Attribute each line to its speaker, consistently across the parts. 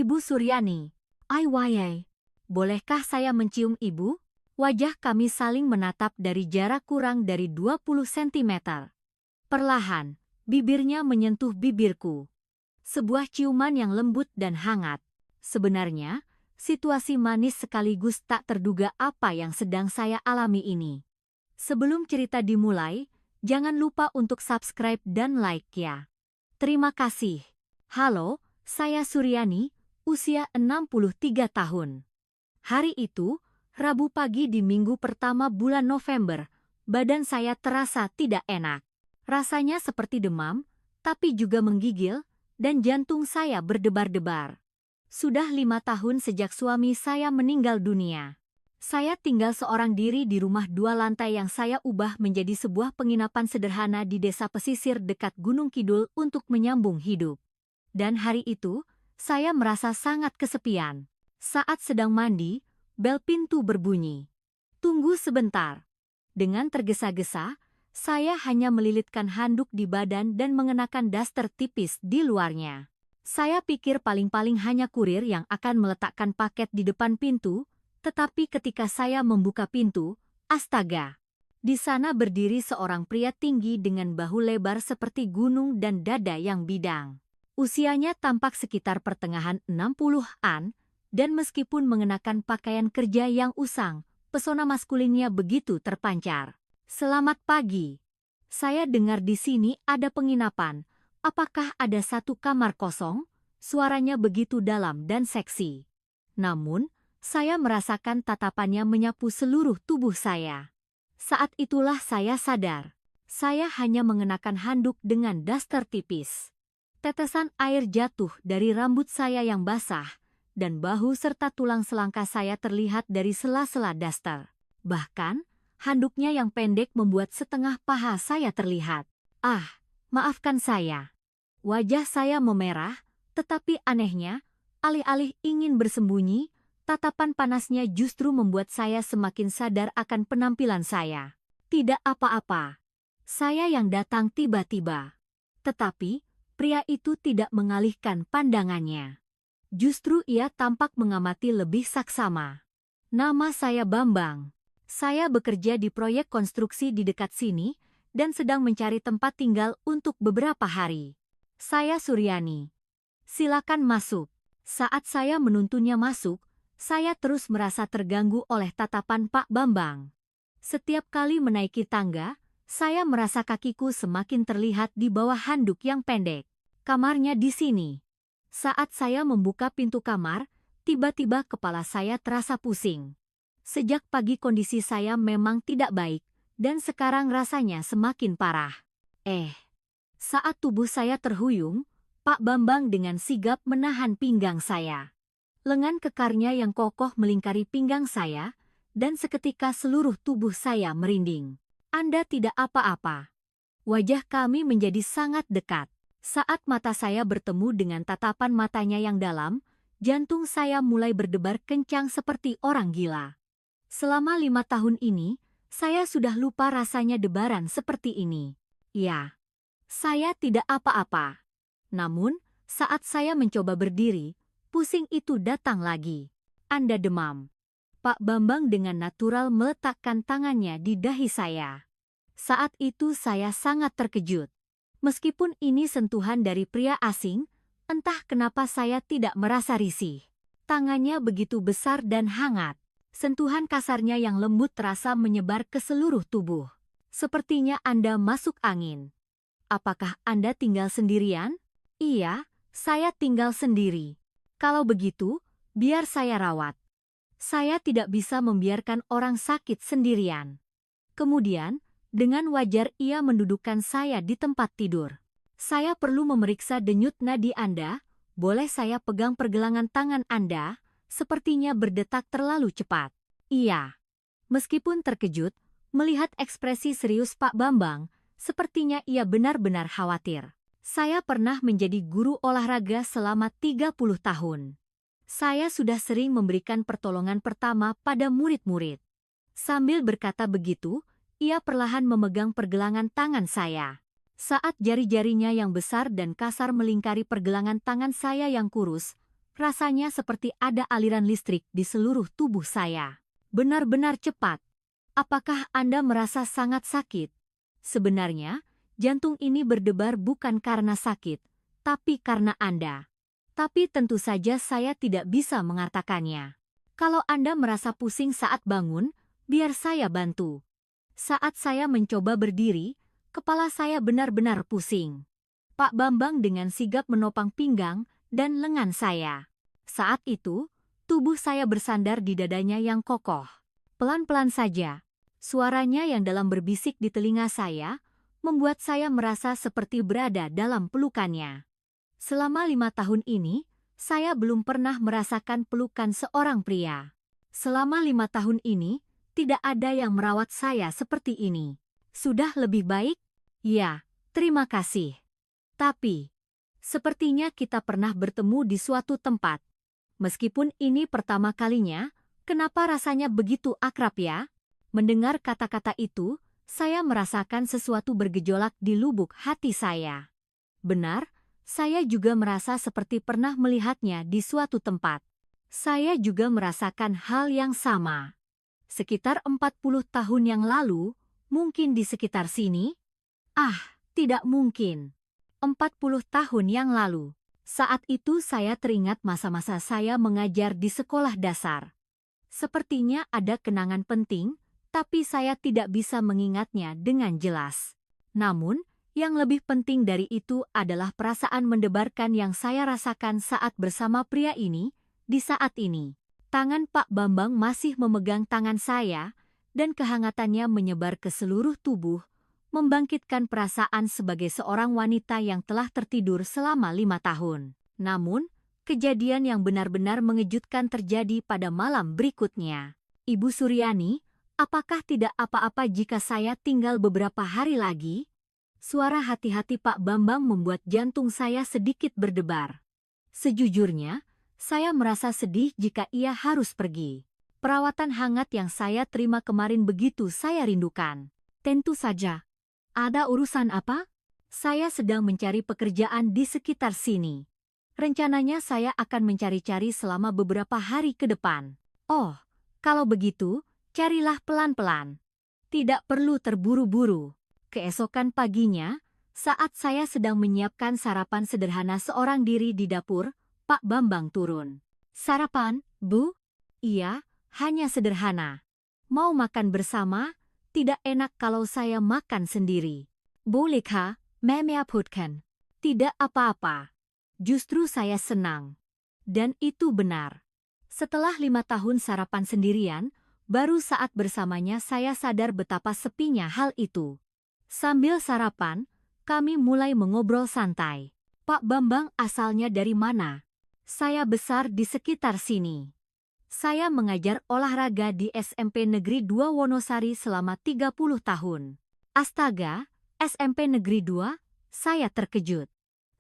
Speaker 1: Ibu Suryani. Ayy, bolehkah saya mencium ibu? Wajah kami saling menatap dari jarak kurang dari 20 cm. Perlahan, bibirnya menyentuh bibirku. Sebuah ciuman yang lembut dan hangat. Sebenarnya, situasi manis sekaligus tak terduga apa yang sedang saya alami ini. Sebelum cerita dimulai, jangan lupa untuk subscribe dan like ya. Terima kasih. Halo, saya Suryani, usia 63 tahun. Hari itu, Rabu pagi di minggu pertama bulan November, badan saya terasa tidak enak. Rasanya seperti demam, tapi juga menggigil, dan jantung saya berdebar-debar. Sudah 5 tahun sejak suami saya meninggal dunia. Saya tinggal seorang diri di rumah 2 lantai yang saya ubah menjadi sebuah penginapan sederhana di desa pesisir dekat Gunung Kidul untuk menyambung hidup. Dan hari itu, saya merasa sangat kesepian. Saat sedang mandi, bel pintu berbunyi. Tunggu sebentar. Dengan tergesa-gesa, saya hanya melilitkan handuk di badan dan mengenakan daster tipis di luarnya. Saya pikir paling-paling hanya kurir yang akan meletakkan paket di depan pintu, tetapi ketika saya membuka pintu, astaga! Di sana berdiri seorang pria tinggi dengan bahu lebar seperti gunung dan dada yang bidang. Usianya tampak sekitar pertengahan 60-an, dan meskipun mengenakan pakaian kerja yang usang, pesona maskulinnya begitu terpancar. Selamat pagi. Saya dengar di sini ada penginapan. Apakah ada 1 kamar kosong? Suaranya begitu dalam dan seksi. Namun, saya merasakan tatapannya menyapu seluruh tubuh saya. Saat itulah saya sadar. Saya hanya mengenakan handuk dengan daster tipis. Tetesan air jatuh dari rambut saya yang basah, dan bahu serta tulang selangkah saya terlihat dari sela-sela daster. Bahkan, handuknya yang pendek membuat setengah paha saya terlihat. Ah, maafkan saya. Wajah saya memerah, tetapi anehnya, alih-alih ingin bersembunyi, tatapan panasnya justru membuat saya semakin sadar akan penampilan saya. Tidak apa-apa. Saya yang datang tiba-tiba. Tetapi, pria itu tidak mengalihkan pandangannya. Justru ia tampak mengamati lebih saksama. Nama saya Bambang. Saya bekerja di proyek konstruksi di dekat sini, dan sedang mencari tempat tinggal untuk beberapa hari. Saya Suryani. Silakan masuk. Saat saya menuntunnya masuk, saya terus merasa terganggu oleh tatapan Pak Bambang. Setiap kali menaiki tangga, saya merasa kakiku semakin terlihat di bawah handuk yang pendek. Kamarnya di sini. Saat saya membuka pintu kamar, tiba-tiba kepala saya terasa pusing. Sejak pagi kondisi saya memang tidak baik, dan sekarang rasanya semakin parah. Saat tubuh saya terhuyung, Pak Bambang dengan sigap menahan pinggang saya. Lengan kekarnya yang kokoh melingkari pinggang saya, dan seketika seluruh tubuh saya merinding. Anda tidak apa-apa. Wajah kami menjadi sangat dekat. Saat mata saya bertemu dengan tatapan matanya yang dalam, jantung saya mulai berdebar kencang seperti orang gila. Selama 5 tahun ini, saya sudah lupa rasanya debaran seperti ini. Ya, saya tidak apa-apa. Namun, saat saya mencoba berdiri, pusing itu datang lagi. Anda demam. Pak Bambang dengan natural meletakkan tangannya di dahi saya. Saat itu saya sangat terkejut. Meskipun ini sentuhan dari pria asing, entah kenapa saya tidak merasa risih. Tangannya begitu besar dan hangat. Sentuhan kasarnya yang lembut terasa menyebar ke seluruh tubuh. Sepertinya Anda masuk angin. Apakah Anda tinggal sendirian? Iya, saya tinggal sendiri. Kalau begitu, biar saya rawat. Saya tidak bisa membiarkan orang sakit sendirian. Kemudian, dengan wajar ia mendudukkan saya di tempat tidur. Saya perlu memeriksa denyut nadi Anda. Boleh saya pegang pergelangan tangan Anda? Sepertinya berdetak terlalu cepat. Iya. Meskipun terkejut, melihat ekspresi serius Pak Bambang, sepertinya ia benar-benar khawatir. Saya pernah menjadi guru olahraga selama 30 tahun. Saya sudah sering memberikan pertolongan pertama pada murid-murid. Sambil berkata begitu, ia perlahan memegang pergelangan tangan saya. Saat jari-jarinya yang besar dan kasar melingkari pergelangan tangan saya yang kurus, Rasanya seperti ada aliran listrik di seluruh tubuh saya. Benar-benar cepat. Apakah Anda merasa sangat sakit? Sebenarnya, jantung ini berdebar bukan karena sakit, tapi karena Anda. Tapi tentu saja saya tidak bisa mengatakannya. Kalau Anda merasa pusing saat bangun, biar saya bantu. Saat saya mencoba berdiri, kepala saya benar-benar pusing. Pak Bambang dengan sigap menopang pinggang dan lengan saya. Saat itu, tubuh saya bersandar di dadanya yang kokoh. Pelan-pelan saja, suaranya yang dalam berbisik di telinga saya, membuat saya merasa seperti berada dalam pelukannya. Selama 5 tahun ini, saya belum pernah merasakan pelukan seorang pria. Selama 5 tahun ini, tidak ada yang merawat saya seperti ini. Sudah lebih baik? Ya, terima kasih. Tapi, sepertinya kita pernah bertemu di suatu tempat. Meskipun ini pertama kalinya, kenapa rasanya begitu akrab ya? Mendengar kata-kata itu, saya merasakan sesuatu bergejolak di lubuk hati saya. Benar, saya juga merasa seperti pernah melihatnya di suatu tempat. Saya juga merasakan hal yang sama. Sekitar 40 tahun yang lalu, mungkin di sekitar sini? Ah, tidak mungkin. 40 tahun yang lalu. Saat itu saya teringat masa-masa saya mengajar di sekolah dasar. Sepertinya ada kenangan penting, tapi saya tidak bisa mengingatnya dengan jelas. Namun, yang lebih penting dari itu adalah perasaan mendebarkan yang saya rasakan saat bersama pria ini, di saat ini. Tangan Pak Bambang masih memegang tangan saya, dan kehangatannya menyebar ke seluruh tubuh, membangkitkan perasaan sebagai seorang wanita yang telah tertidur selama 5 tahun. Namun, kejadian yang benar-benar mengejutkan terjadi pada malam berikutnya. Ibu Suryani, apakah tidak apa-apa jika saya tinggal beberapa hari lagi? Suara hati-hati Pak Bambang membuat jantung saya sedikit berdebar. Sejujurnya, saya merasa sedih jika ia harus pergi. Perawatan hangat yang saya terima kemarin begitu saya rindukan. Tentu saja. Ada urusan apa? Saya sedang mencari pekerjaan di sekitar sini. Rencananya saya akan mencari-cari selama beberapa hari ke depan. Oh, kalau begitu, carilah pelan-pelan. Tidak perlu terburu-buru. Keesokan paginya, saat saya sedang menyiapkan sarapan sederhana seorang diri di dapur, Pak Bambang turun. Sarapan, Bu? Iya, hanya sederhana. Mau makan bersama? Tidak enak kalau saya makan sendiri. Bolehkah, memeaputkan? Tidak apa-apa. Justru saya senang. Dan itu benar. Setelah 5 tahun sarapan sendirian, baru saat bersamanya saya sadar betapa sepinya hal itu. Sambil sarapan, kami mulai mengobrol santai. Pak Bambang asalnya dari mana? Saya besar di sekitar sini. Saya mengajar olahraga di SMP Negeri 2 Wonosari selama 30 tahun. Astaga, SMP Negeri 2? Saya terkejut.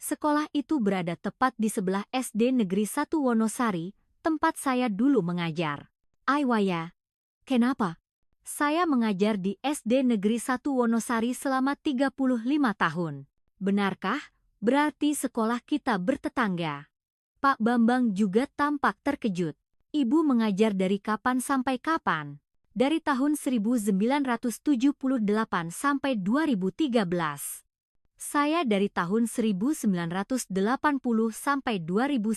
Speaker 1: Sekolah itu berada tepat di sebelah SD Negeri 1 Wonosari, tempat saya dulu mengajar. Aiwaya, kenapa? Saya mengajar di SD Negeri 1 Wonosari selama 35 tahun. Benarkah? Berarti sekolah kita bertetangga. Pak Bambang juga tampak terkejut. Ibu mengajar dari kapan sampai kapan? Dari tahun 1978 sampai 2013. Saya dari tahun 1980 sampai 2010.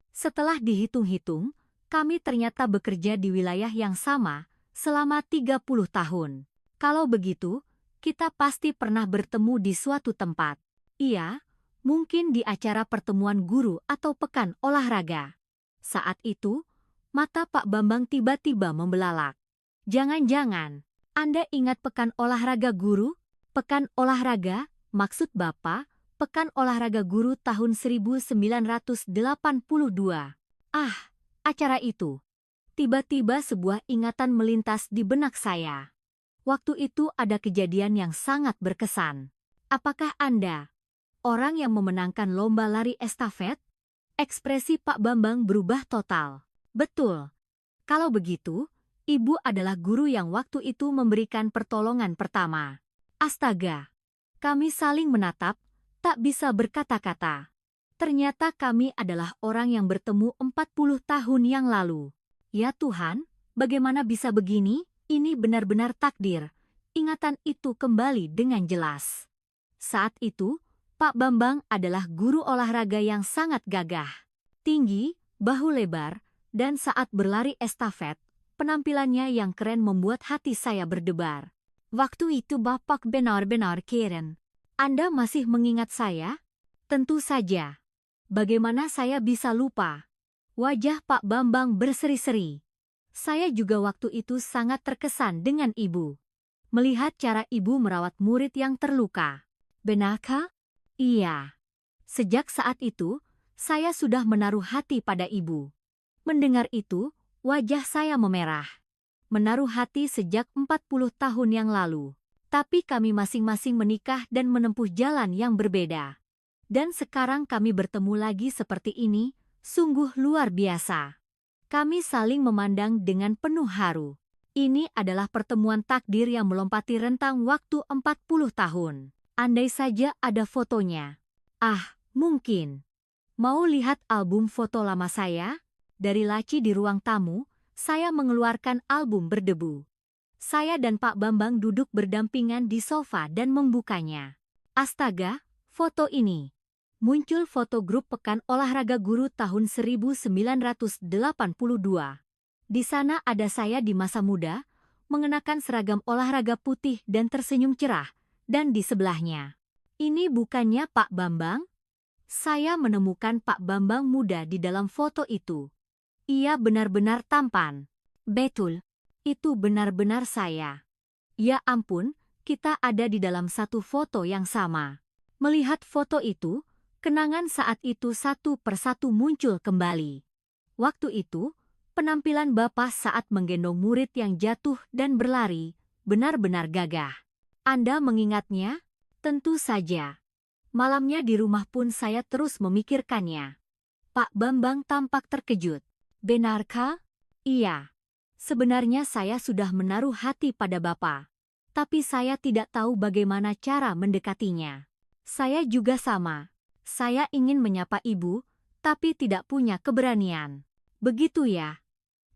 Speaker 1: Setelah dihitung-hitung, kami ternyata bekerja di wilayah yang sama selama 30 tahun. Kalau begitu, kita pasti pernah bertemu di suatu tempat. Iya, mungkin di acara pertemuan guru atau pekan olahraga. Saat itu, mata Pak Bambang tiba-tiba membelalak. Jangan-jangan, Anda ingat pekan olahraga guru? Pekan olahraga, maksud Bapak, pekan olahraga guru tahun 1982. Ah, acara itu. Tiba-tiba sebuah ingatan melintas di benak saya. Waktu itu ada kejadian yang sangat berkesan. Apakah Anda orang yang memenangkan lomba lari estafet? Ekspresi Pak Bambang berubah total. Betul. Kalau begitu, Ibu adalah guru yang waktu itu memberikan pertolongan pertama. Astaga. Kami saling menatap, tak bisa berkata-kata. Ternyata kami adalah orang yang bertemu 40 tahun yang lalu. Ya Tuhan, bagaimana bisa begini? Ini benar-benar takdir. Ingatan itu kembali dengan jelas. Saat itu, Pak Bambang adalah guru olahraga yang sangat gagah. Tinggi, bahu lebar, dan saat berlari estafet, penampilannya yang keren membuat hati saya berdebar. Waktu itu Bapak benar-benar keren. Anda masih mengingat saya? Tentu saja. Bagaimana saya bisa lupa? Wajah Pak Bambang berseri-seri. Saya juga waktu itu sangat terkesan dengan ibu. Melihat cara ibu merawat murid yang terluka. Benarkah? Iya. Sejak saat itu, saya sudah menaruh hati pada ibu. Mendengar itu, wajah saya memerah. Menaruh hati sejak 40 tahun yang lalu. Tapi kami masing-masing menikah dan menempuh jalan yang berbeda. Dan sekarang kami bertemu lagi seperti ini, sungguh luar biasa. Kami saling memandang dengan penuh haru. Ini adalah pertemuan takdir yang melompati rentang waktu 40 tahun. Andai saja ada fotonya. Ah, mungkin. Mau lihat album foto lama saya? Dari laci di ruang tamu, saya mengeluarkan album berdebu. Saya dan Pak Bambang duduk berdampingan di sofa dan membukanya. Astaga, foto ini. Muncul foto grup Pekan Olahraga Guru tahun 1982. Di sana ada saya di masa muda, mengenakan seragam olahraga putih dan tersenyum cerah, dan di sebelahnya. Ini bukannya Pak Bambang? Saya menemukan Pak Bambang muda di dalam foto itu. Ia benar-benar tampan. Betul, itu benar-benar saya. Ya ampun, kita ada di dalam satu foto yang sama. Melihat foto itu, kenangan saat itu satu persatu muncul kembali. Waktu itu, penampilan Bapak saat menggendong murid yang jatuh dan berlari, benar-benar gagah. Anda mengingatnya? Tentu saja. Malamnya di rumah pun saya terus memikirkannya. Pak Bambang tampak terkejut. Benarkah? Iya. Sebenarnya saya sudah menaruh hati pada Bapak. Tapi saya tidak tahu bagaimana cara mendekatinya. Saya juga sama. Saya ingin menyapa ibu, tapi tidak punya keberanian. Begitu ya.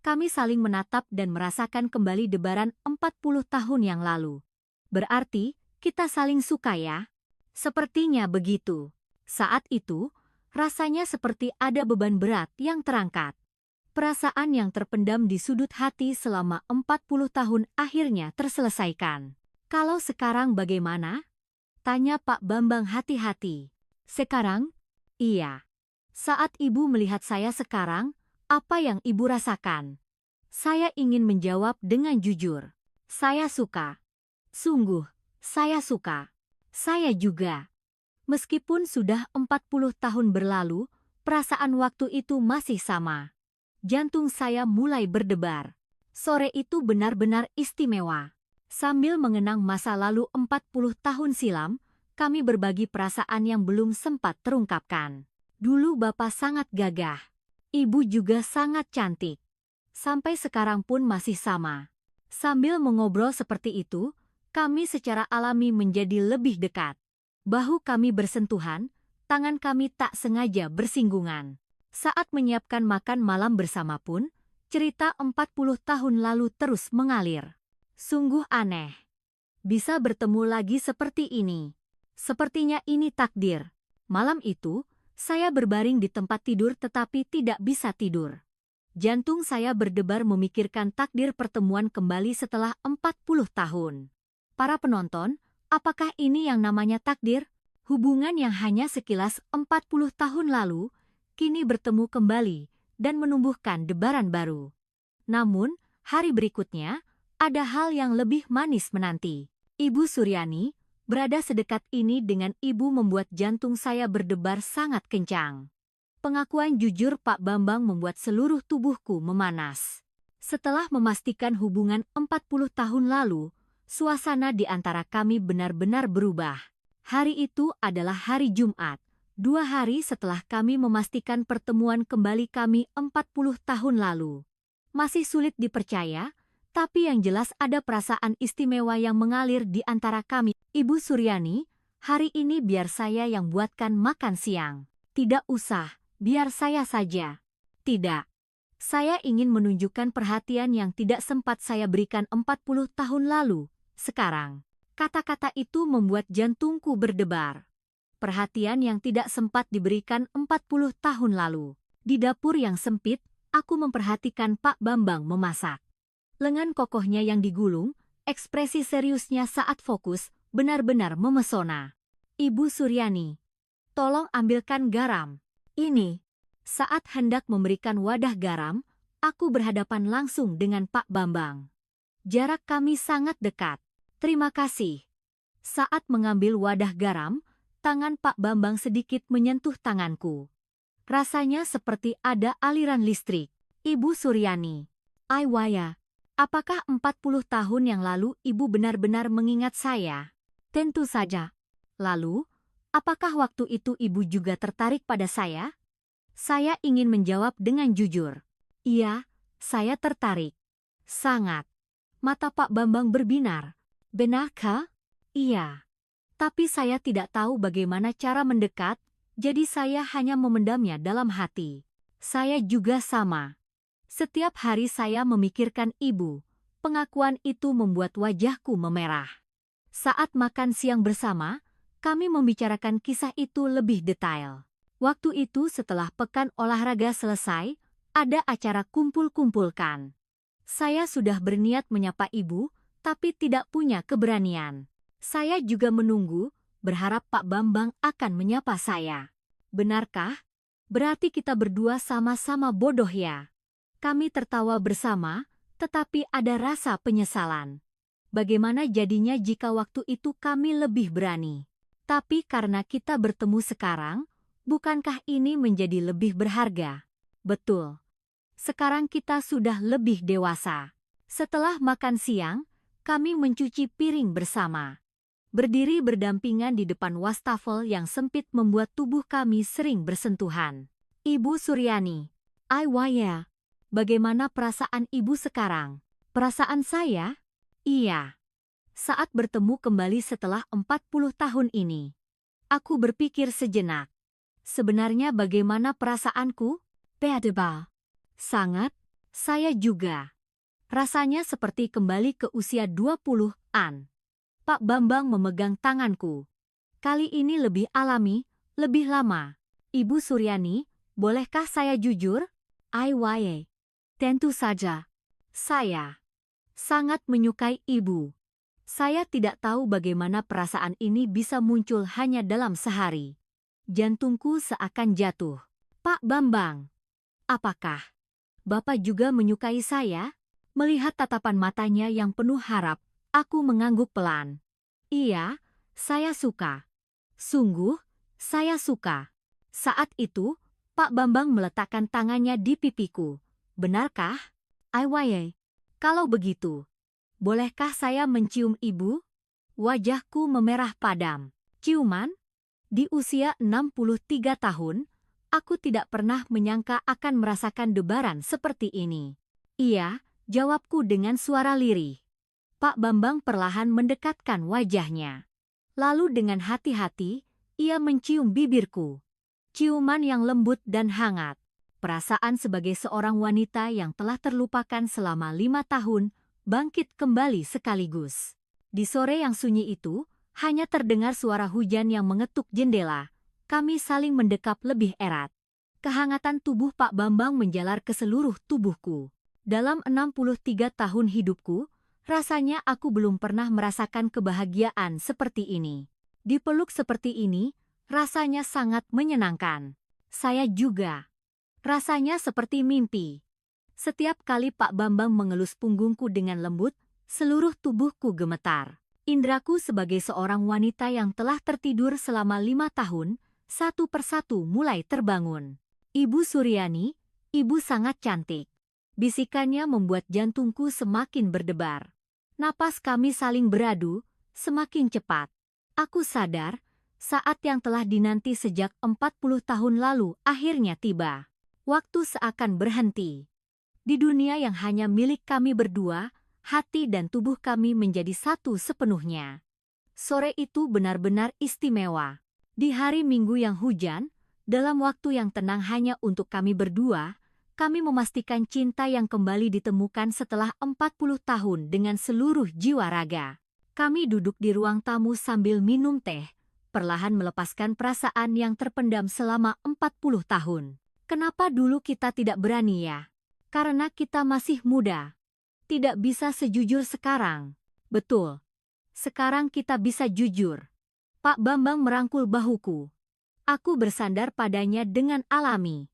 Speaker 1: Kami saling menatap dan merasakan kembali debaran 40 tahun yang lalu. Berarti, kita saling suka ya? Sepertinya begitu. Saat itu, rasanya seperti ada beban berat yang terangkat. Perasaan yang terpendam di sudut hati selama 40 tahun akhirnya terselesaikan. Kalau sekarang bagaimana? Tanya Pak Bambang hati-hati. Sekarang? Iya. Saat ibu melihat saya sekarang, apa yang ibu rasakan? Saya ingin menjawab dengan jujur. Saya suka. Sungguh, saya suka. Saya juga. Meskipun sudah 40 tahun berlalu, perasaan waktu itu masih sama. Jantung saya mulai berdebar. Sore itu benar-benar istimewa. Sambil mengenang masa lalu 40 tahun silam, kami berbagi perasaan yang belum sempat terungkapkan. Dulu Bapak sangat gagah. Ibu juga sangat cantik. Sampai sekarang pun masih sama. Sambil mengobrol seperti itu, kami secara alami menjadi lebih dekat. Bahu kami bersentuhan, tangan kami tak sengaja bersinggungan. Saat menyiapkan makan malam bersama pun, cerita 40 tahun lalu terus mengalir. Sungguh aneh. Bisa bertemu lagi seperti ini. Sepertinya ini takdir. Malam itu, saya berbaring di tempat tidur tetapi tidak bisa tidur. Jantung saya berdebar memikirkan takdir pertemuan kembali setelah 40 tahun. Para penonton, apakah ini yang namanya takdir? Hubungan yang hanya sekilas 40 tahun lalu, kini bertemu kembali dan menumbuhkan debaran baru. Namun, hari berikutnya, ada hal yang lebih manis menanti. Ibu Suryani, berada sedekat ini dengan ibu membuat jantung saya berdebar sangat kencang. Pengakuan jujur Pak Bambang membuat seluruh tubuhku memanas. Setelah memastikan hubungan 40 tahun lalu, suasana di antara kami benar-benar berubah. Hari itu adalah hari Jumat, 2 hari setelah kami memastikan pertemuan kembali kami 40 tahun lalu. Masih sulit dipercaya, tapi yang jelas ada perasaan istimewa yang mengalir di antara kami. Ibu Suryani, hari ini biar saya yang buatkan makan siang. Tidak usah, biar saya saja. Tidak. Saya ingin menunjukkan perhatian yang tidak sempat saya berikan 40 tahun lalu. Sekarang, kata-kata itu membuat jantungku berdebar. Perhatian yang tidak sempat diberikan 40 tahun lalu. Di dapur yang sempit, aku memperhatikan Pak Bambang memasak. Lengan kokohnya yang digulung, ekspresi seriusnya saat fokus, benar-benar memesona. Ibu Suryani, tolong ambilkan garam. Ini. Saat hendak memberikan wadah garam, aku berhadapan langsung dengan Pak Bambang. Jarak kami sangat dekat. Terima kasih. Saat mengambil wadah garam, tangan Pak Bambang sedikit menyentuh tanganku. Rasanya seperti ada aliran listrik. Ibu Suryani. Aiwaya, apakah 40 tahun yang lalu ibu benar-benar mengingat saya? Tentu saja. Lalu, apakah waktu itu ibu juga tertarik pada saya? Saya ingin menjawab dengan jujur. Iya, saya tertarik. Sangat. Mata Pak Bambang berbinar. Benarkah? Iya. Tapi saya tidak tahu bagaimana cara mendekat, jadi saya hanya memendamnya dalam hati. Saya juga sama. Setiap hari saya memikirkan ibu. Pengakuan itu membuat wajahku memerah. Saat makan siang bersama, kami membicarakan kisah itu lebih detail. Waktu itu setelah pekan olahraga selesai, ada acara kumpul-kumpulkan. Saya sudah berniat menyapa ibu, tapi tidak punya keberanian. Saya juga menunggu, berharap Pak Bambang akan menyapa saya. Benarkah? Berarti kita berdua sama-sama bodoh ya? Kami tertawa bersama, tetapi ada rasa penyesalan. Bagaimana jadinya jika waktu itu kami lebih berani? Tapi karena kita bertemu sekarang, bukankah ini menjadi lebih berharga? Betul. Sekarang kita sudah lebih dewasa. Setelah makan siang, kami mencuci piring bersama. Berdiri berdampingan di depan wastafel yang sempit membuat tubuh kami sering bersentuhan. Ibu Suryani. Aiwaya, bagaimana perasaan ibu sekarang? Perasaan saya? Iya. Saat bertemu kembali setelah 40 tahun ini, aku berpikir sejenak. Sebenarnya bagaimana perasaanku? Pedeba. Sangat, saya juga. Rasanya seperti kembali ke usia 20-an. Pak Bambang memegang tanganku. Kali ini lebih alami, lebih lama. Ibu Suryani, bolehkah saya jujur? Aiwaye. Tentu saja. Saya sangat menyukai ibu. Saya tidak tahu bagaimana perasaan ini bisa muncul hanya dalam sehari. Jantungku seakan jatuh. Pak Bambang, apakah Bapak juga menyukai saya? Melihat tatapan matanya yang penuh harap, aku mengangguk pelan. Iya, saya suka. Sungguh, saya suka. Saat itu, Pak Bambang meletakkan tangannya di pipiku. Benarkah? Aiwaye. Kalau begitu, bolehkah saya mencium ibu? Wajahku memerah padam. Ciuman? Di usia 63 tahun, aku tidak pernah menyangka akan merasakan debaran seperti ini. Iya, jawabku dengan suara lirih. Pak Bambang perlahan mendekatkan wajahnya. Lalu dengan hati-hati, ia mencium bibirku. Ciuman yang lembut dan hangat. Perasaan sebagai seorang wanita yang telah terlupakan selama 5 tahun, bangkit kembali sekaligus. Di sore yang sunyi itu, hanya terdengar suara hujan yang mengetuk jendela. Kami saling mendekap lebih erat. Kehangatan tubuh Pak Bambang menjalar ke seluruh tubuhku. Dalam 63 tahun hidupku, rasanya aku belum pernah merasakan kebahagiaan seperti ini. Dipeluk seperti ini, rasanya sangat menyenangkan. Saya juga. Rasanya seperti mimpi. Setiap kali Pak Bambang mengelus punggungku dengan lembut, seluruh tubuhku gemetar. Indraku sebagai seorang wanita yang telah tertidur selama 5 tahun, satu persatu mulai terbangun. Ibu Suryani, ibu sangat cantik. Bisikannya membuat jantungku semakin berdebar. Napas kami saling beradu, semakin cepat. Aku sadar, saat yang telah dinanti sejak 40 tahun lalu akhirnya tiba. Waktu seakan berhenti. Di dunia yang hanya milik kami berdua, hati dan tubuh kami menjadi satu sepenuhnya. Sore itu benar-benar istimewa. Di hari Minggu yang hujan, Dalam waktu yang tenang hanya untuk kami berdua, kami memastikan cinta yang kembali ditemukan setelah 40 tahun dengan seluruh jiwa raga. Kami duduk di ruang tamu sambil minum teh, perlahan melepaskan perasaan yang terpendam selama 40 tahun. Kenapa dulu kita tidak berani ya? Karena kita masih muda. Tidak bisa sejujur sekarang. Betul. Sekarang kita bisa jujur. Pak Bambang merangkul bahuku. Aku bersandar padanya dengan alami.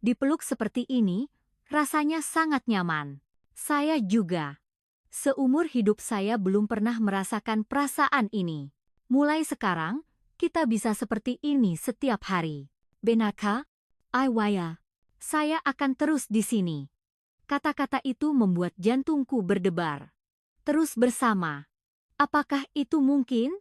Speaker 1: Dipeluk seperti ini, rasanya sangat nyaman. Saya juga. Seumur hidup saya belum pernah merasakan perasaan ini. Mulai sekarang, kita bisa seperti ini setiap hari. Benarkah? Aiwaya. Saya akan terus di sini. Kata-kata itu membuat jantungku berdebar. Terus bersama. Apakah itu mungkin?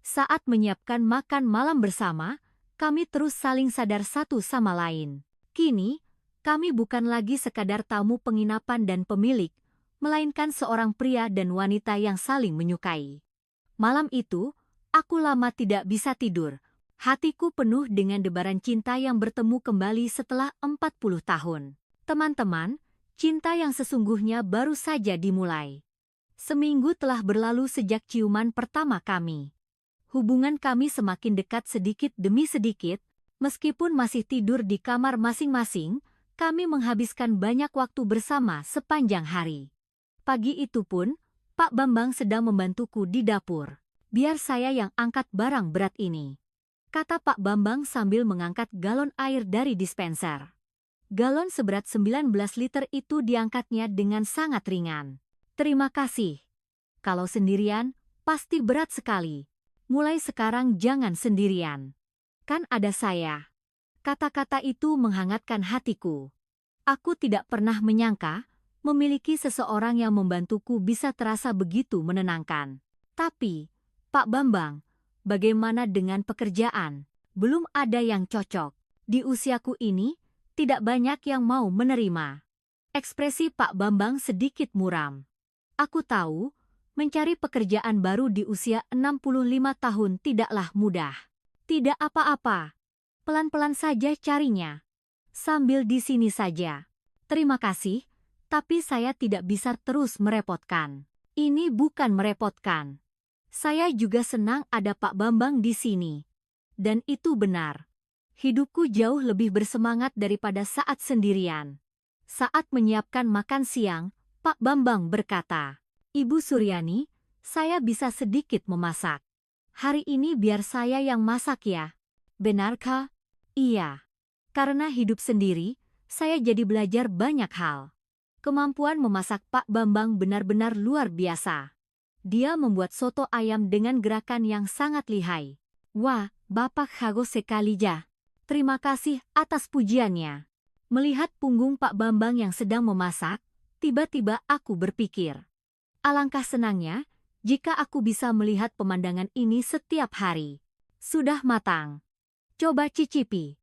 Speaker 1: Saat menyiapkan makan malam bersama, kami terus saling sadar satu sama lain. Kini, kami bukan lagi sekadar tamu penginapan dan pemilik, melainkan seorang pria dan wanita yang saling menyukai. Malam itu, aku lama tidak bisa tidur. Hatiku penuh dengan debaran cinta yang bertemu kembali setelah 40 tahun. Teman-teman, cinta yang sesungguhnya baru saja dimulai. Seminggu telah berlalu sejak ciuman pertama kami. Hubungan kami semakin dekat sedikit demi sedikit, meskipun masih tidur di kamar masing-masing, kami menghabiskan banyak waktu bersama sepanjang hari. Pagi itu pun, Pak Bambang sedang membantuku di dapur. Biar saya yang angkat barang berat ini, kata Pak Bambang sambil mengangkat galon air dari dispenser. Galon seberat 19 liter itu diangkatnya dengan sangat ringan. Terima kasih. Kalau sendirian, pasti berat sekali. Mulai sekarang jangan sendirian. Kan ada saya. Kata-kata itu menghangatkan hatiku. Aku tidak pernah menyangka, memiliki seseorang yang membantuku bisa terasa begitu menenangkan. Tapi, Pak Bambang, bagaimana dengan pekerjaan? Belum ada yang cocok. Di usiaku ini, tidak banyak yang mau menerima. Ekspresi Pak Bambang sedikit muram. Aku tahu, mencari pekerjaan baru di usia 65 tahun tidaklah mudah. Tidak apa-apa. Pelan-pelan saja carinya. Sambil di sini saja. Terima kasih. Tapi saya tidak bisa terus merepotkan. Ini bukan merepotkan. Saya juga senang ada Pak Bambang di sini. Dan itu benar. Hidupku jauh lebih bersemangat daripada saat sendirian. Saat menyiapkan makan siang, Pak Bambang berkata, Ibu Suryani, saya bisa sedikit memasak. Hari ini biar saya yang masak ya. Benarkah? Iya. Karena hidup sendiri, saya jadi belajar banyak hal. Kemampuan memasak Pak Bambang benar-benar luar biasa. Dia membuat soto ayam dengan gerakan yang sangat lihai. Wah, Bapak jago sekali ya. Terima kasih atas pujiannya. Melihat punggung Pak Bambang yang sedang memasak, tiba-tiba aku berpikir. Alangkah senangnya jika aku bisa melihat pemandangan ini setiap hari. Sudah matang. Coba cicipi.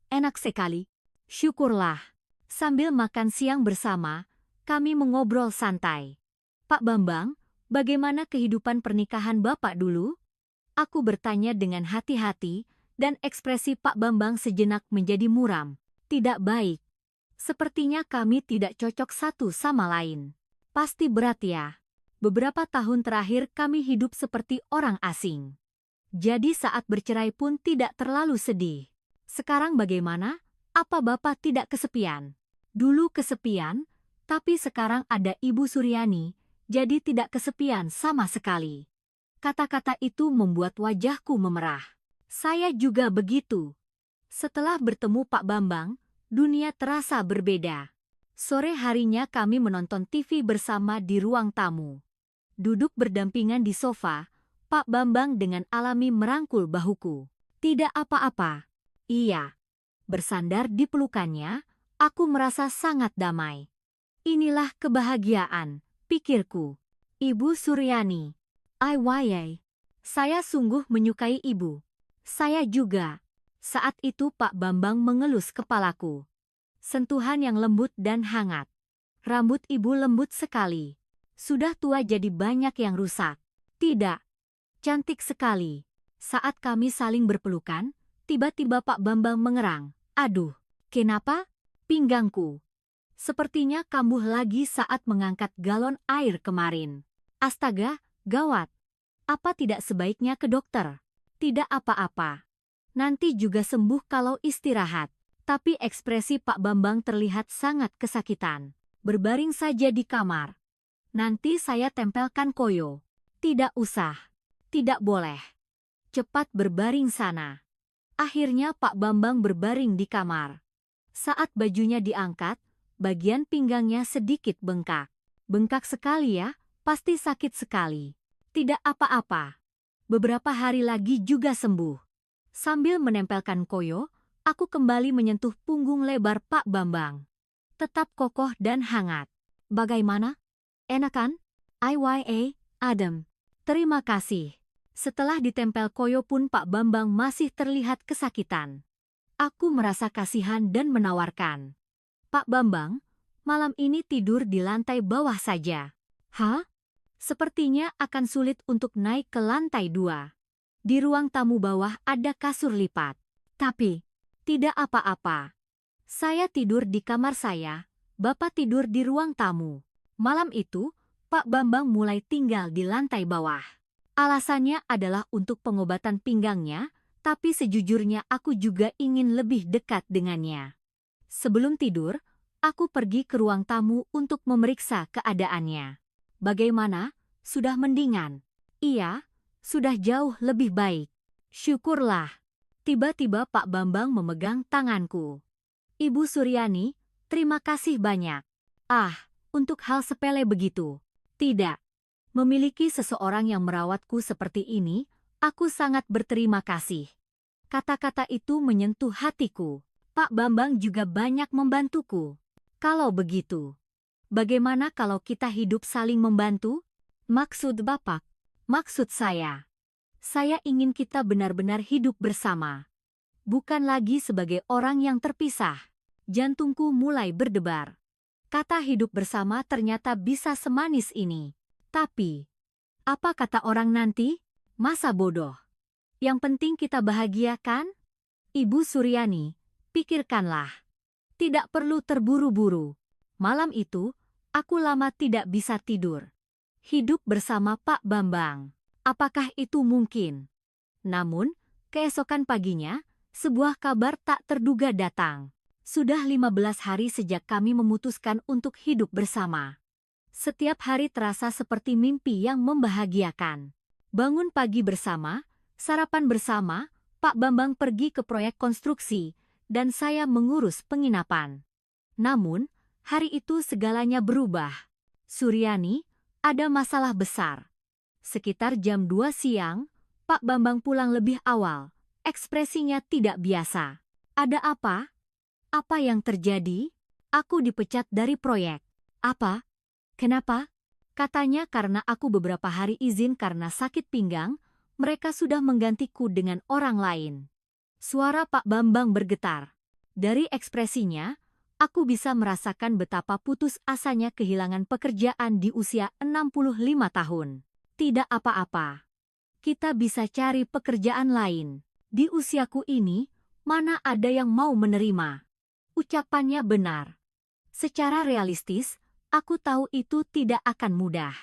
Speaker 1: Enak sekali. Syukurlah. Sambil makan siang bersama, kami mengobrol santai. Pak Bambang, bagaimana kehidupan pernikahan Bapak dulu? Aku bertanya dengan hati-hati, dan ekspresi Pak Bambang sejenak menjadi muram. Tidak baik. Sepertinya kami tidak cocok satu sama lain. Pasti berat ya. Beberapa tahun terakhir kami hidup seperti orang asing. Jadi saat bercerai pun tidak terlalu sedih. Sekarang bagaimana? Apa Bapak tidak kesepian? Dulu kesepian, tapi sekarang ada Ibu Suryani, jadi tidak kesepian sama sekali. Kata-kata itu membuat wajahku memerah. Saya juga begitu. Setelah bertemu Pak Bambang, dunia terasa berbeda. Sore harinya kami menonton TV bersama di ruang tamu. Duduk berdampingan di sofa, Pak Bambang dengan alami merangkul bahuku. Tidak apa-apa. Iya. Bersandar di pelukannya, aku merasa sangat damai. Inilah kebahagiaan, pikirku. Ibu Suryani. Aiwayai. Saya sungguh menyukai ibu. Saya juga. Saat itu Pak Bambang mengelus kepalaku. Sentuhan yang lembut dan hangat. Rambut ibu lembut sekali. Sudah tua jadi banyak yang rusak. Tidak. Cantik sekali. Saat kami saling berpelukan, Tiba-tiba Pak Bambang mengerang. Aduh, kenapa? Pinggangku. Sepertinya kambuh lagi saat mengangkat galon air kemarin. Astaga, gawat. Apa tidak sebaiknya ke dokter? Tidak apa-apa. Nanti juga sembuh kalau istirahat. Tapi ekspresi Pak Bambang terlihat sangat kesakitan. Berbaring saja di kamar. Nanti saya tempelkan koyo. Tidak usah. Tidak boleh. Cepat berbaring sana. Akhirnya Pak Bambang berbaring di kamar. Saat bajunya diangkat, bagian pinggangnya sedikit bengkak. Bengkak sekali ya, pasti sakit sekali. Tidak apa-apa. Beberapa hari lagi juga sembuh. Sambil menempelkan koyo, aku kembali menyentuh punggung lebar Pak Bambang. Tetap kokoh dan hangat. Bagaimana? Enak kan? IYA, adem. Terima kasih. Setelah ditempel koyo pun Pak Bambang masih terlihat kesakitan. Aku merasa kasihan dan menawarkan. Pak Bambang, malam ini tidur di lantai bawah saja. Hah? Sepertinya akan sulit untuk naik ke lantai 2. Di ruang tamu bawah ada kasur lipat. Tapi, tidak apa-apa. Saya tidur di kamar saya, Bapak tidur di ruang tamu. Malam itu, Pak Bambang mulai tinggal di lantai bawah. Alasannya adalah untuk pengobatan pinggangnya, tapi sejujurnya aku juga ingin lebih dekat dengannya. Sebelum tidur, aku pergi ke ruang tamu untuk memeriksa keadaannya. Bagaimana? Sudah mendingan? Iya, sudah jauh lebih baik. Syukurlah. Tiba-tiba Pak Bambang memegang tanganku. Ibu Suryani, terima kasih banyak. Ah, untuk hal sepele begitu. Tidak. Memiliki seseorang yang merawatku seperti ini, aku sangat berterima kasih. Kata-kata itu menyentuh hatiku. Pak Bambang juga banyak membantuku. Kalau begitu, bagaimana kalau kita hidup saling membantu? Maksud Bapak? Maksud saya ingin kita benar-benar hidup bersama. Bukan lagi sebagai orang yang terpisah. Jantungku mulai berdebar. Kata hidup bersama ternyata bisa semanis ini. Tapi, apa kata orang nanti? Masa bodoh. Yang penting kita bahagia kan? Ibu Suryani, pikirkanlah. Tidak perlu terburu-buru. Malam itu, aku lama tidak bisa tidur. Hidup bersama Pak Bambang. Apakah itu mungkin? Namun, keesokan paginya, sebuah kabar tak terduga datang. Sudah 15 hari sejak kami memutuskan untuk hidup bersama. Setiap hari terasa seperti mimpi yang membahagiakan. Bangun pagi bersama, sarapan bersama, Pak Bambang pergi ke proyek konstruksi, dan saya mengurus penginapan. Namun, hari itu segalanya berubah. Suryani, ada masalah besar. Sekitar jam 2 siang, Pak Bambang pulang lebih awal. Ekspresinya tidak biasa. Ada apa? Apa yang terjadi? Aku dipecat dari proyek. Apa? Kenapa? Katanya karena aku beberapa hari izin karena sakit pinggang, mereka sudah menggantiku dengan orang lain. Suara Pak Bambang bergetar. Dari ekspresinya, aku bisa merasakan betapa putus asanya kehilangan pekerjaan di usia 65 tahun. Tidak apa-apa. Kita bisa cari pekerjaan lain. Di usiaku ini, mana ada yang mau menerima? Ucapannya benar. Secara realistis, aku tahu itu tidak akan mudah.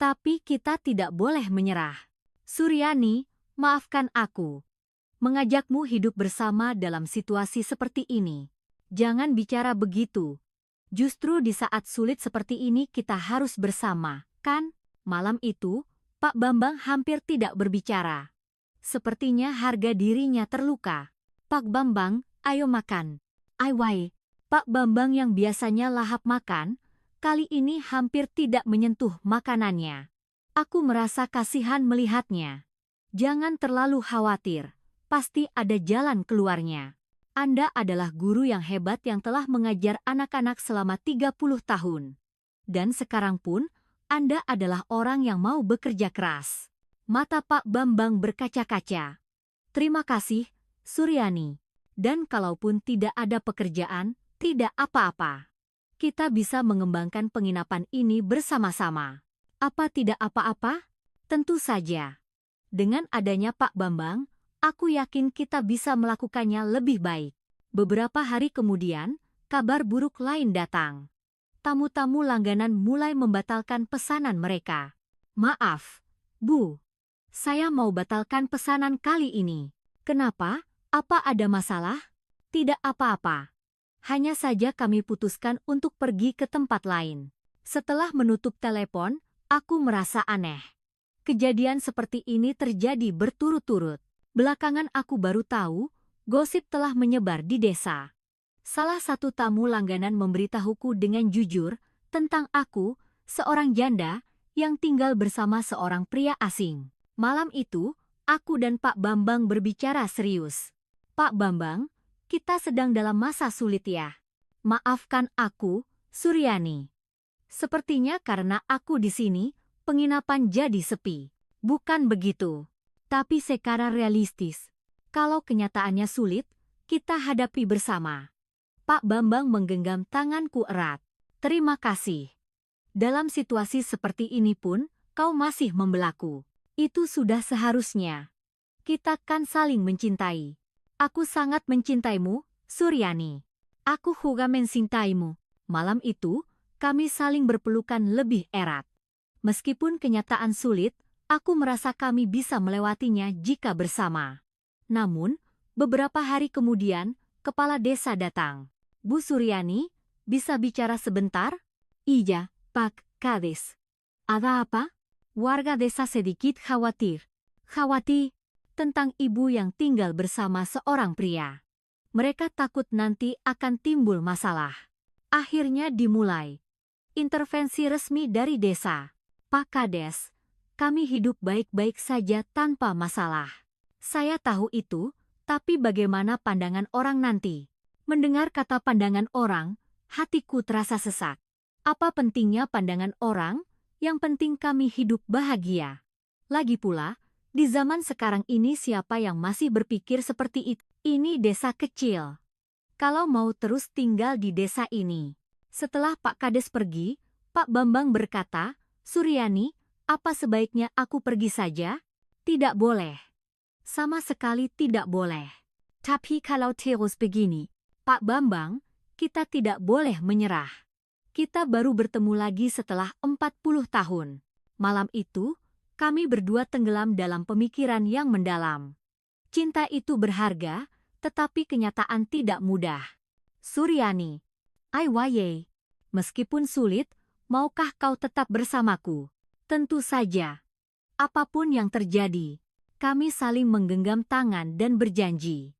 Speaker 1: Tapi kita tidak boleh menyerah. Suryani, maafkan aku. Mengajakmu hidup bersama dalam situasi seperti ini. Jangan bicara begitu. Justru di saat sulit seperti ini kita harus bersama, kan? Malam itu, Pak Bambang hampir tidak berbicara. Sepertinya harga dirinya terluka. Pak Bambang, ayo makan. Aiwai, Pak Bambang yang biasanya lahap makan, kali ini hampir tidak menyentuh makanannya. Aku merasa kasihan melihatnya. Jangan terlalu khawatir, pasti ada jalan keluarnya. Anda adalah guru yang hebat yang telah mengajar anak-anak selama 30 tahun. Dan sekarang pun, Anda adalah orang yang mau bekerja keras. Mata Pak Bambang berkaca-kaca. Terima kasih, Suryani. Dan kalaupun tidak ada pekerjaan, tidak apa-apa. Kita bisa mengembangkan penginapan ini bersama-sama. Apa tidak apa-apa? Tentu saja. Dengan adanya Pak Bambang, Aku yakin kita bisa melakukannya lebih baik. Beberapa hari kemudian, kabar buruk lain datang. Tamu-tamu langganan mulai membatalkan pesanan mereka. Maaf, Bu. Saya mau batalkan pesanan kali ini. Kenapa? Apa ada masalah? Tidak apa-apa. Hanya saja kami putuskan untuk pergi ke tempat lain. Setelah menutup telepon, aku merasa aneh. Kejadian seperti ini terjadi berturut-turut. Belakangan aku baru tahu, gosip telah menyebar di desa. Salah satu tamu langganan memberitahuku dengan jujur tentang aku, seorang janda yang tinggal bersama seorang pria asing. Malam itu, aku dan Pak Bambang berbicara serius. Pak Bambang, kita sedang dalam masa sulit ya. Maafkan aku, Suryani. Sepertinya karena aku di sini, penginapan jadi sepi. Bukan begitu. Tapi secara realistis. Kalau kenyataannya sulit, kita hadapi bersama. Pak Bambang menggenggam tanganku erat. Terima kasih. Dalam situasi seperti ini pun, kau masih membelaku. Itu sudah seharusnya. Kita kan saling mencintai. Aku sangat mencintaimu, Suryani. Aku juga mencintaimu. Malam itu, kami saling berpelukan lebih erat. Meskipun kenyataan sulit, aku merasa kami bisa melewatinya jika bersama. Namun, beberapa hari kemudian, kepala desa datang. Bu Suryani, bisa bicara sebentar? Iya, Pak Kades. Ada apa? Warga desa sedikit khawatir. Khawatir tentang ibu yang tinggal bersama seorang pria. Mereka takut nanti akan timbul masalah. Akhirnya dimulai intervensi resmi dari desa. Pak Kades, kami hidup baik-baik saja tanpa masalah. Saya tahu itu, tapi bagaimana pandangan orang nanti? Mendengar kata pandangan orang, hatiku terasa sesak. Apa pentingnya pandangan orang? Yang penting kami hidup bahagia. Lagi pula, di zaman sekarang ini siapa yang masih berpikir seperti itu? Ini desa kecil. Kalau mau terus tinggal di desa ini. Setelah Pak Kades pergi, Pak Bambang berkata, Suryani, apa sebaiknya aku pergi saja? Tidak boleh. Sama sekali tidak boleh. Tapi kalau terus begini, Pak Bambang, kita tidak boleh menyerah. Kita baru bertemu lagi setelah 40 tahun. Malam itu, kami berdua tenggelam dalam pemikiran yang mendalam. Cinta itu berharga, tetapi kenyataan tidak mudah. Suryani, Aywaye, meskipun sulit, maukah kau tetap bersamaku? Tentu saja. Apapun yang terjadi, kami saling menggenggam tangan dan berjanji.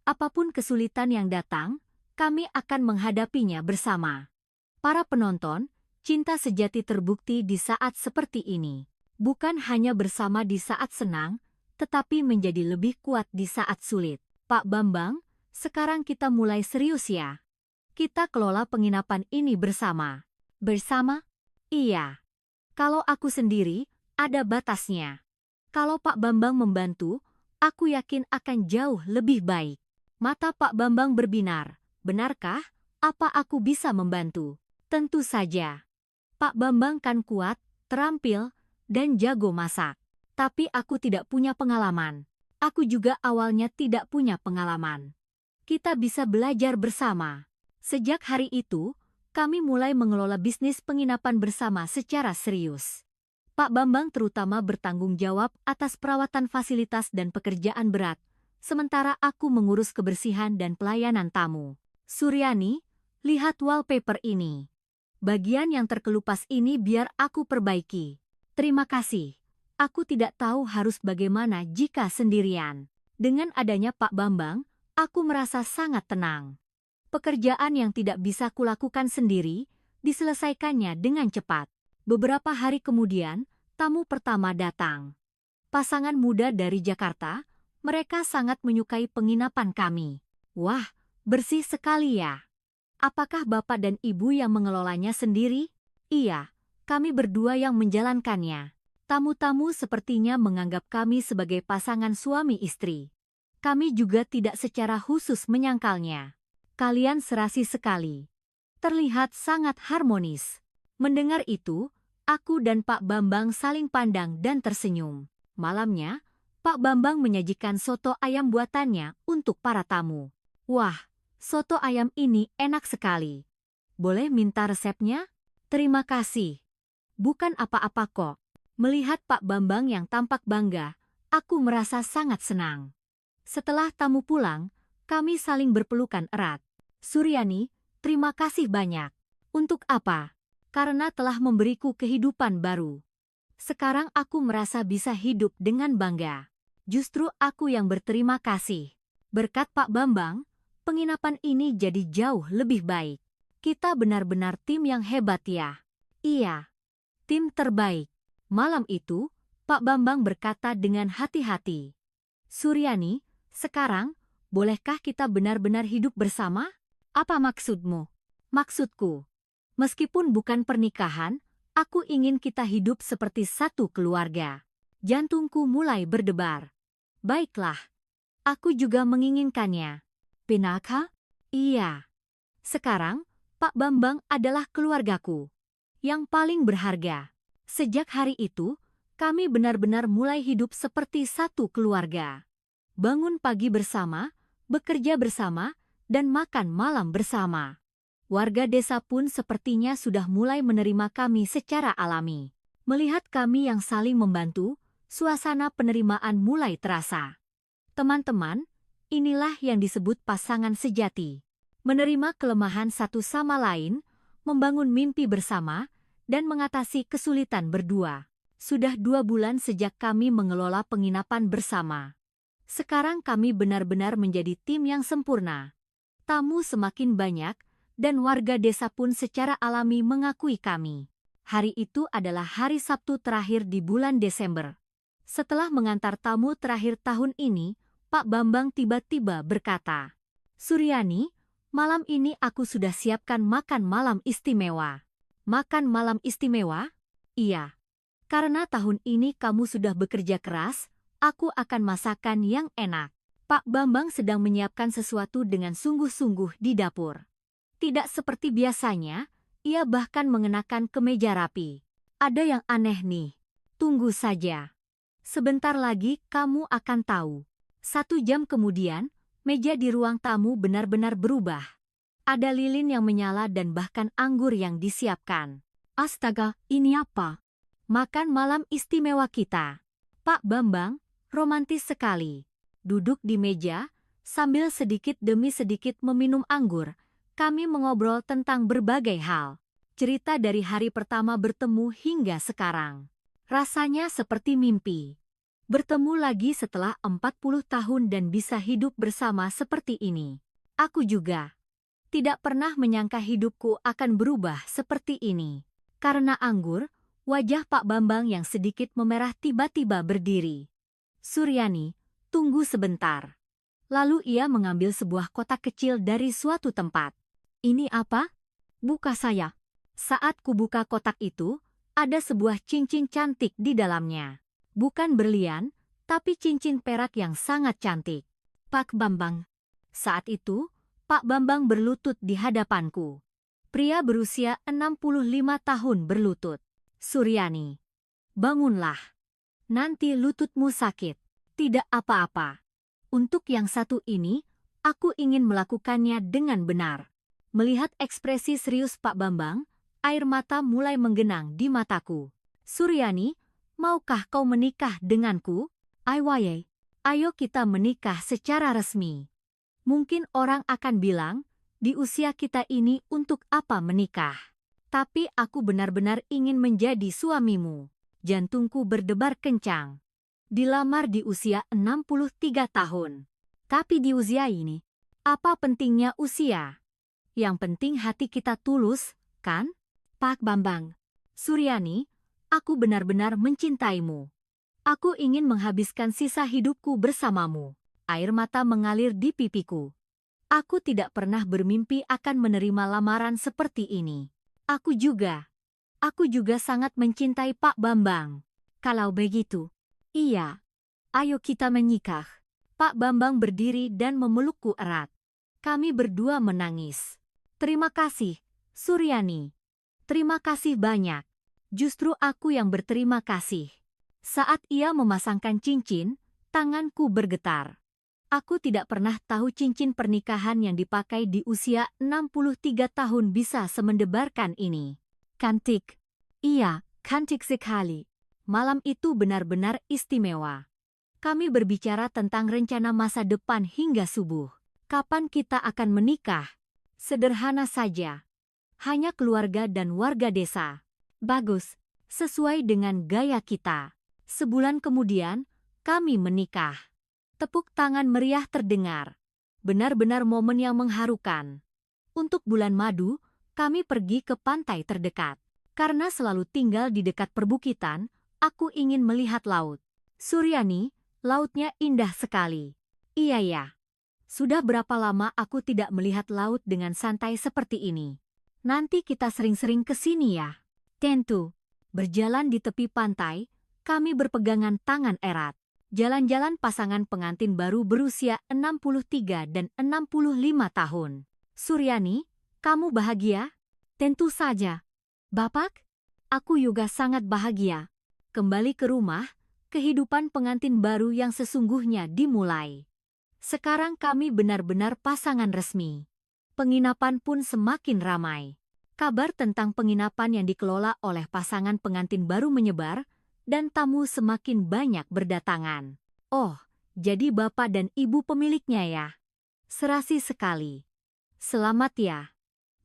Speaker 1: Apapun kesulitan yang datang, kami akan menghadapinya bersama. Para penonton, cinta sejati terbukti di saat seperti ini. Bukan hanya bersama di saat senang, tetapi menjadi lebih kuat di saat sulit. Pak Bambang, sekarang kita mulai serius ya. Kita kelola penginapan ini bersama. Bersama? Iya. Kalau aku sendiri, ada batasnya. Kalau Pak Bambang membantu, aku yakin akan jauh lebih baik. Mata Pak Bambang berbinar. Benarkah? Apa aku bisa membantu? Tentu saja. Pak Bambang kan kuat, terampil, dan jago masak. Tapi aku tidak punya pengalaman. Aku juga awalnya tidak punya pengalaman. Kita bisa belajar bersama. Sejak hari itu, kami mulai mengelola bisnis penginapan bersama secara serius. Pak Bambang terutama bertanggung jawab atas perawatan fasilitas dan pekerjaan berat, sementara aku mengurus kebersihan dan pelayanan tamu. Suryani, lihat wallpaper ini. Bagian yang terkelupas ini biar aku perbaiki. Terima kasih. Aku tidak tahu harus bagaimana jika sendirian. Dengan adanya Pak Bambang, aku merasa sangat tenang. Pekerjaan yang tidak bisa kulakukan sendiri, diselesaikannya dengan cepat. Beberapa hari kemudian, tamu pertama datang. Pasangan muda dari Jakarta, mereka sangat menyukai penginapan kami. Wah, bersih sekali ya. Apakah Bapak dan Ibu yang mengelolanya sendiri? Iya, kami berdua yang menjalankannya. Tamu-tamu sepertinya menganggap kami sebagai pasangan suami istri. Kami juga tidak secara khusus menyangkalnya. Kalian serasi sekali. Terlihat sangat harmonis. Mendengar itu, aku dan Pak Bambang saling pandang dan tersenyum. Malamnya, Pak Bambang menyajikan soto ayam buatannya untuk para tamu. Wah, soto ayam ini enak sekali. Boleh minta resepnya? Terima kasih. Bukan apa-apa kok. Melihat Pak Bambang yang tampak bangga, aku merasa sangat senang. Setelah tamu pulang, kami saling berpelukan erat. Suryani, terima kasih banyak. Untuk apa? Karena telah memberiku kehidupan baru. Sekarang aku merasa bisa hidup dengan bangga. Justru aku yang berterima kasih. Berkat Pak Bambang, penginapan ini jadi jauh lebih baik. Kita benar-benar tim yang hebat ya. Iya, tim terbaik. Malam itu, Pak Bambang berkata dengan hati-hati. Suryani, sekarang, bolehkah kita benar-benar hidup bersama? Apa maksudmu? Maksudku, meskipun bukan pernikahan, aku ingin kita hidup seperti satu keluarga. Jantungku mulai berdebar. Baiklah, aku juga menginginkannya. Pinaka? Iya. Sekarang, Pak Bambang adalah keluargaku yang paling berharga. Sejak hari itu, kami benar-benar mulai hidup seperti satu keluarga. Bangun pagi bersama, bekerja bersama, dan makan malam bersama. Warga desa pun sepertinya sudah mulai menerima kami secara alami. Melihat kami yang saling membantu, suasana penerimaan mulai terasa. Teman-teman, inilah yang disebut pasangan sejati. Menerima kelemahan satu sama lain, membangun mimpi bersama, dan mengatasi kesulitan berdua. Sudah 2 bulan sejak kami mengelola penginapan bersama. Sekarang kami benar-benar menjadi tim yang sempurna. Tamu semakin banyak, dan warga desa pun secara alami mengakui kami. Hari itu adalah hari Sabtu terakhir di bulan Desember. Setelah mengantar tamu terakhir tahun ini, Pak Bambang tiba-tiba berkata, Suryani, malam ini aku sudah siapkan makan malam istimewa. Makan malam istimewa? Iya. Karena tahun ini kamu sudah bekerja keras, aku akan masakan yang enak. Pak Bambang sedang menyiapkan sesuatu dengan sungguh-sungguh di dapur. Tidak seperti biasanya, ia bahkan mengenakan kemeja rapi. Ada yang aneh nih. Tunggu saja. Sebentar lagi kamu akan tahu. 1 jam kemudian, meja di ruang tamu benar-benar berubah. Ada lilin yang menyala dan bahkan anggur yang disiapkan. Astaga, ini apa? Makan malam istimewa kita. Pak Bambang, romantis sekali. Duduk di meja, sambil sedikit demi sedikit meminum anggur, kami mengobrol tentang berbagai hal. Cerita dari hari pertama bertemu hingga sekarang. Rasanya seperti mimpi. Bertemu lagi setelah 40 tahun dan bisa hidup bersama seperti ini. Aku juga tidak pernah menyangka hidupku akan berubah seperti ini. Karena anggur, wajah Pak Bambang yang sedikit memerah tiba-tiba berdiri. Suryani, tunggu sebentar. Lalu ia mengambil sebuah kotak kecil dari suatu tempat. Ini apa? Buka saya. Saat kubuka kotak itu, ada sebuah cincin cantik di dalamnya. Bukan berlian, tapi cincin perak yang sangat cantik. Pak Bambang. Saat itu, Pak Bambang berlutut di hadapanku. Pria berusia 65 tahun berlutut. Suryani, bangunlah. Nanti lututmu sakit. Tidak apa-apa. Untuk yang satu ini, aku ingin melakukannya dengan benar. Melihat ekspresi serius Pak Bambang, air mata mulai menggenang di mataku. Suryani, maukah kau menikah denganku? Aywaye, ayo kita menikah secara resmi. Mungkin orang akan bilang, di usia kita ini untuk apa menikah? Tapi aku benar-benar ingin menjadi suamimu. Jantungku berdebar kencang. Dilamar di usia 63 tahun. Tapi di usia ini, apa pentingnya usia? Yang penting hati kita tulus, kan? Pak Bambang. Suryani, aku benar-benar mencintaimu. Aku ingin menghabiskan sisa hidupku bersamamu. Air mata mengalir di pipiku. Aku tidak pernah bermimpi akan menerima lamaran seperti ini. Aku juga sangat mencintai Pak Bambang. Kalau begitu, iya. Ayo kita menikah. Pak Bambang berdiri dan memelukku erat. Kami berdua menangis. Terima kasih, Suryani. Terima kasih banyak. Justru aku yang berterima kasih. Saat ia memasangkan cincin, Tanganku bergetar. Aku tidak pernah tahu cincin pernikahan yang dipakai di usia 63 tahun bisa semendebarkan ini. Cantik. Iya, cantik sekali. Malam itu benar-benar istimewa. Kami berbicara tentang rencana masa depan hingga subuh. Kapan kita akan menikah? Sederhana saja. Hanya keluarga dan warga desa. Bagus, sesuai dengan gaya kita. Sebulan kemudian, kami menikah. Tepuk tangan meriah terdengar. Benar-benar momen yang mengharukan. Untuk bulan madu, kami pergi ke pantai terdekat. Karena selalu tinggal di dekat perbukitan, aku ingin melihat laut. Suryani, lautnya indah sekali. Iya ya. Sudah berapa lama aku tidak melihat laut dengan santai seperti ini. Nanti kita sering-sering ke sini ya. Tentu. Berjalan di tepi pantai, kami berpegangan tangan erat. Jalan-jalan pasangan pengantin baru berusia 63 dan 65 tahun. Suryani, kamu bahagia? Tentu saja. Bapak, aku juga sangat bahagia. Kembali ke rumah, kehidupan pengantin baru yang sesungguhnya dimulai. Sekarang kami benar-benar pasangan resmi. Penginapan pun semakin ramai. Kabar tentang penginapan yang dikelola oleh pasangan pengantin baru menyebar, dan tamu semakin banyak berdatangan. Oh, jadi bapak dan ibu pemiliknya ya? Serasi sekali. Selamat ya.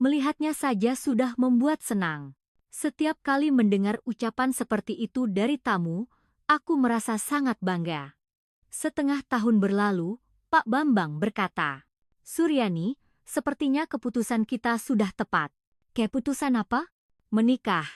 Speaker 1: Melihatnya saja sudah membuat senang. Setiap kali mendengar ucapan seperti itu dari tamu, aku merasa sangat bangga. Setengah tahun berlalu, Pak Bambang berkata, Suryani, sepertinya keputusan kita sudah tepat. Keputusan apa? Menikah.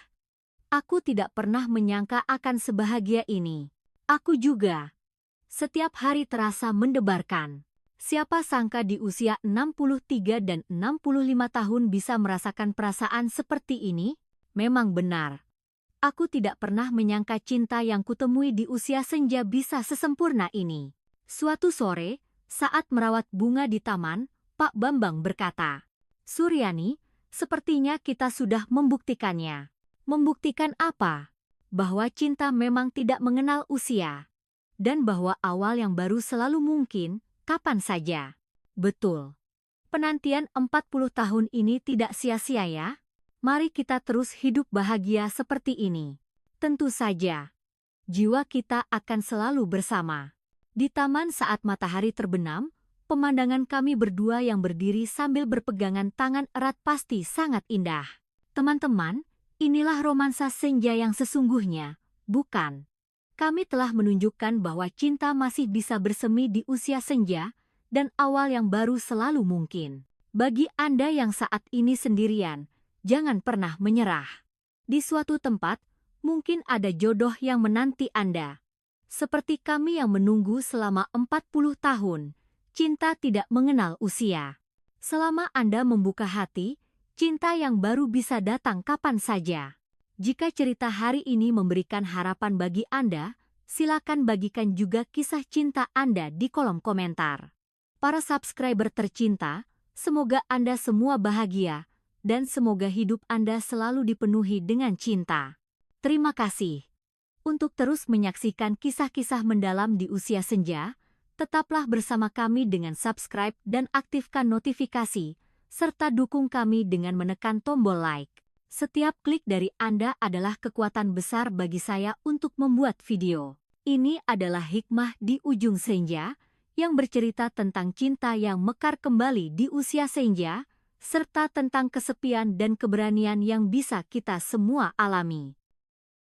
Speaker 1: Aku tidak pernah menyangka akan sebahagia ini. Aku juga. Setiap hari terasa mendebarkan. Siapa sangka di usia 63 dan 65 tahun bisa merasakan perasaan seperti ini? Memang benar. Aku tidak pernah menyangka cinta yang kutemui di usia senja bisa sesempurna ini. Suatu sore, saat merawat bunga di taman, Pak Bambang berkata, Suryani, sepertinya kita sudah membuktikannya. Membuktikan apa? Bahwa cinta memang tidak mengenal usia. Dan bahwa awal yang baru selalu mungkin, kapan saja. Betul. Penantian 40 tahun ini tidak sia-sia ya. Mari kita terus hidup bahagia seperti ini. Tentu saja. Jiwa kita akan selalu bersama. Di taman saat matahari terbenam, pemandangan kami berdua yang berdiri sambil berpegangan tangan erat pasti sangat indah. Teman-teman, inilah romansa senja yang sesungguhnya, bukan? Kami telah menunjukkan bahwa cinta masih bisa bersemi di usia senja, dan awal yang baru selalu mungkin. Bagi Anda yang saat ini sendirian, jangan pernah menyerah. Di suatu tempat, mungkin ada jodoh yang menanti Anda. Seperti kami yang menunggu selama 40 tahun, cinta tidak mengenal usia. Selama Anda membuka hati, cinta yang baru bisa datang kapan saja. Jika cerita hari ini memberikan harapan bagi Anda, silakan bagikan juga kisah cinta Anda di kolom komentar. Para subscriber tercinta, semoga Anda semua bahagia, dan semoga hidup Anda selalu dipenuhi dengan cinta. Terima kasih. Untuk terus menyaksikan kisah-kisah mendalam di usia senja, tetaplah bersama kami dengan subscribe dan aktifkan notifikasi, serta dukung kami dengan menekan tombol like. Setiap klik dari Anda adalah kekuatan besar bagi saya untuk membuat video. Ini adalah hikmah di ujung senja, yang bercerita tentang cinta yang mekar kembali di usia senja, serta tentang kesepian dan keberanian yang bisa kita semua alami.